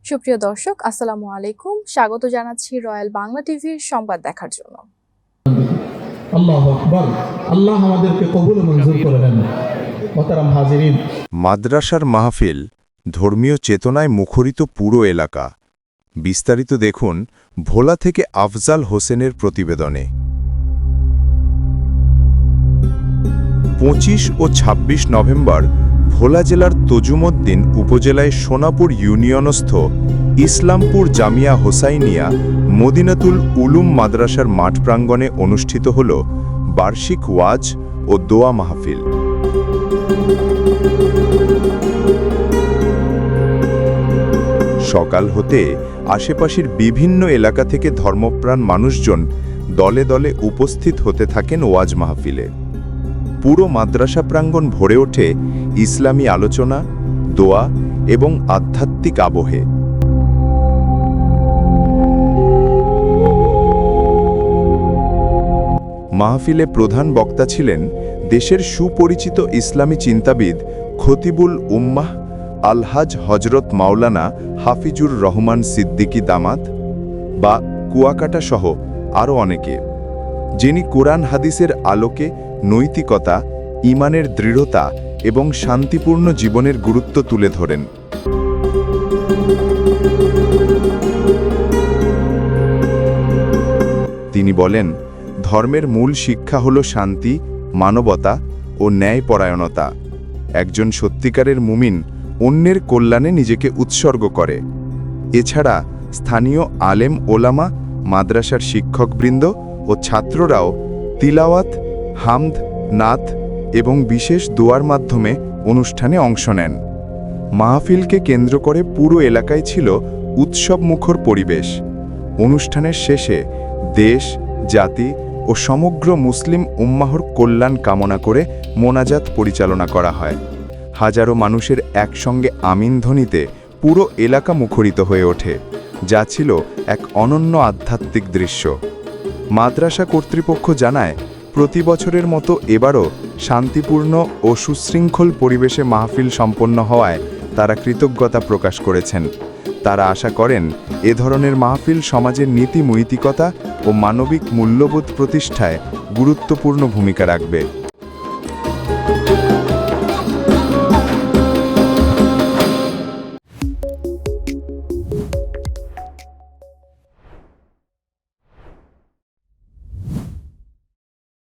সুপ্রিয় দর্শক, আসসালামু আলাইকুম। স্বাগত জানাচ্ছি রয়্যাল বাংলা টিভির সংবাদ দেখার জন্য। আল্লাহু আকবার। আল্লাহ আমাদেরকে কবুল ও মঞ্জুর করে নেন। মোহতারাম হাজিরিন, মাদ্রাসার মাহফিল, ধর্মীয় চেতনায় মুখরিত পুরো এলাকা। বিস্তারিত দেখুন ভোলা থেকে আফজাল হোসেনের প্রতিবেদনে। 25 ও 26 নভেম্বর ভোলা জেলার তজুমদ্দিন উপজেলায় সোনাপুর ইউনিয়নস্থ ইসলামপুর জামিয়া হোসাইনিয়া মদিনাতুল উলুম মাদ্রাসার মাঠ প্রাঙ্গণে অনুষ্ঠিত হল বার্ষিক ওয়াজ ও দোয়া মাহফিল। সকাল হতে আশেপাশের বিভিন্ন এলাকা থেকে ধর্মপ্রাণ মানুষজন দলে দলে উপস্থিত হতে থাকেন ওয়াজ মাহফিলে। পুরো মাদ্রাসা প্রাঙ্গণ ভরে ওঠে ইসলামী আলোচনা, দোয়া এবং আধ্যাত্মিক আবহে। মাহফিলে প্রধান বক্তা ছিলেন দেশের সুপরিচিত ইসলামী চিন্তাবিদ খতিবুল উম্মাহ আলহাজ হজরত মাওলানা হাফিজুর রহমান সিদ্দিকী দামাত বা কুয়াকাটা সহ আরও অনেকে, যিনি কোরআন হাদিসের আলোকে নৈতিকতা, ঈমানের দৃঢ়তা এবং শান্তিপূর্ণ জীবনের গুরুত্ব তুলে ধরেন। তিনি বলেন, ধর্মের মূল শিক্ষা হল শান্তি, মানবতা ও ন্যায়পরায়ণতা। একজন সত্যিকারের মুমিন অন্যের কল্যাণে নিজেকে উৎসর্গ করে। এছাড়া স্থানীয় আলেম ওলামা, মাদ্রাসার শিক্ষকবৃন্দ ও ছাত্ররাও তিলাওয়াত, হামদ, নাত এবং বিশেষ দোয়ার মাধ্যমে অনুষ্ঠানে অংশ নেন। মাহফিলকে কেন্দ্র করে পুরো এলাকায় ছিল উৎসবমুখর পরিবেশ। অনুষ্ঠানের শেষে দেশ, জাতি ও সমগ্র মুসলিম উম্মাহর কল্যাণ কামনা করে মোনাজাত পরিচালনা করা হয়। হাজারো মানুষের একসঙ্গে আমিন ধ্বনিতে পুরো এলাকা মুখরিত হয়ে ওঠে, যা ছিল এক অনন্য আধ্যাত্মিক দৃশ্য। মাদ্রাসা কর্তৃপক্ষ জানায়, প্রতি বছরের মতো এবারও শান্তিপূর্ণ ও সুশৃঙ্খল পরিবেশে মাহফিল সম্পন্ন হওয়ায় তারা কৃতজ্ঞতা প্রকাশ করেছেন। তারা আশা করেন এ ধরনের মাহফিল সমাজের নীতি নৈতিকতা ও মানবিক মূল্যবোধ প্রতিষ্ঠায় গুরুত্বপূর্ণ ভূমিকা রাখবে।